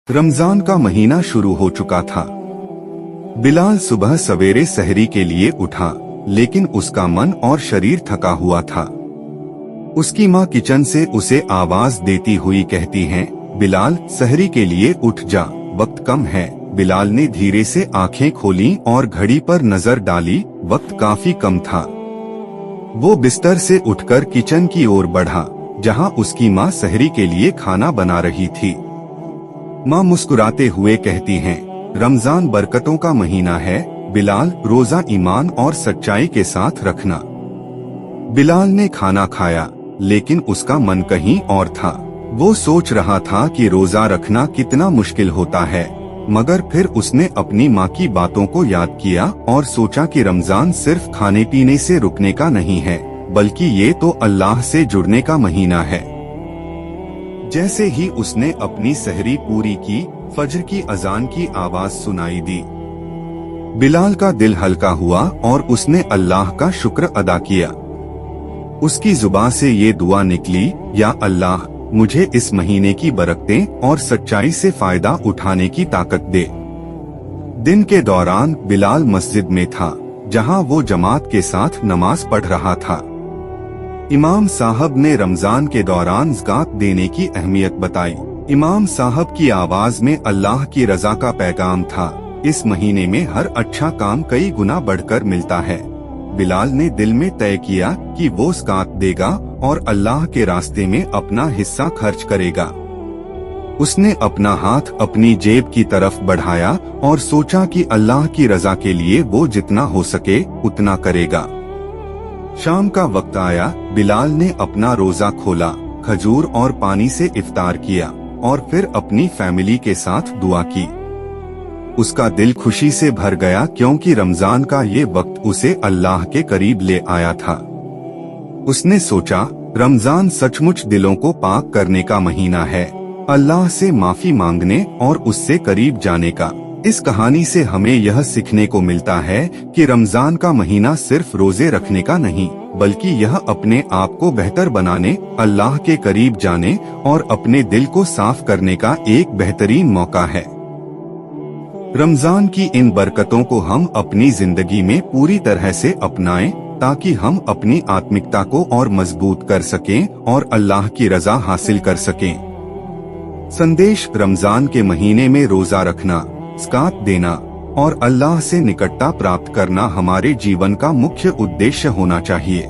रमजान का महीना शुरू हो चुका था। बिलाल सुबह सवेरे सहरी के लिए उठा, लेकिन उसका मन और शरीर थका हुआ था। उसकी माँ किचन से उसे आवाज देती हुई कहती हैं, बिलाल सहरी के लिए उठ जा, वक्त कम है। बिलाल ने धीरे से आंखें खोली और घड़ी पर नजर डाली, वक्त काफी कम था। वो बिस्तर से उठकर किचन की ओर बढ़ा, जहाँ उसकी माँ सहरी के लिए खाना बना रही थी। माँ मुस्कुराते हुए कहती हैं, रमजान बरकतों का महीना है बिलाल, रोजा ईमान और सच्चाई के साथ रखना। बिलाल ने खाना खाया, लेकिन उसका मन कहीं और था। वो सोच रहा था कि रोजा रखना कितना मुश्किल होता है, मगर फिर उसने अपनी माँ की बातों को याद किया और सोचा कि रमजान सिर्फ खाने पीने से रुकने का नहीं है, बल्कि ये तो अल्लाह से जुड़ने का महीना है। जैसे ही उसने अपनी सहरी पूरी की, फजर की अजान की आवाज सुनाई दी। बिलाल का दिल हल्का हुआ और उसने अल्लाह का शुक्र अदा किया। उसकी जुबान से ये दुआ निकली, या अल्लाह, मुझे इस महीने की बरकतें और सच्चाई से फायदा उठाने की ताकत दे। दिन के दौरान बिलाल मस्जिद में था, जहां वो जमात के साथ नमाज पढ़ रहा था। इमाम साहब ने रमजान के दौरान ज़कात देने की अहमियत बताई। इमाम साहब की आवाज में अल्लाह की रजा का पैगाम था। इस महीने में हर अच्छा काम कई गुना बढ़कर मिलता है। बिलाल ने दिल में तय किया कि वो ज़कात देगा और अल्लाह के रास्ते में अपना हिस्सा खर्च करेगा। उसने अपना हाथ अपनी जेब की तरफ बढ़ाया और सोचा कि अल्लाह की रजा के लिए वो जितना हो सके उतना करेगा। शाम का वक्त आया, बिलाल ने अपना रोजा खोला, खजूर और पानी से इफ्तार किया और फिर अपनी फैमिली के साथ दुआ की। उसका दिल खुशी से भर गया, क्योंकि रमजान का ये वक्त उसे अल्लाह के करीब ले आया था। उसने सोचा, रमजान सचमुच दिलों को पाक करने का महीना है, अल्लाह से माफी मांगने और उससे करीब जाने का। इस कहानी से हमें यह सीखने को मिलता है कि रमजान का महीना सिर्फ रोजे रखने का नहीं, बल्कि यह अपने आप को बेहतर बनाने, अल्लाह के करीब जाने और अपने दिल को साफ करने का एक बेहतरीन मौका है। रमजान की इन बरकतों को हम अपनी जिंदगी में पूरी तरह से अपनाएं, ताकि हम अपनी आत्मिकता को और मजबूत कर सकें और अल्लाह की रजा हासिल कर सकें। संदेश: रमजान के महीने में रोजा रखना, ज़कात देना और अल्लाह से निकटता प्राप्त करना हमारे जीवन का मुख्य उद्देश्य होना चाहिए।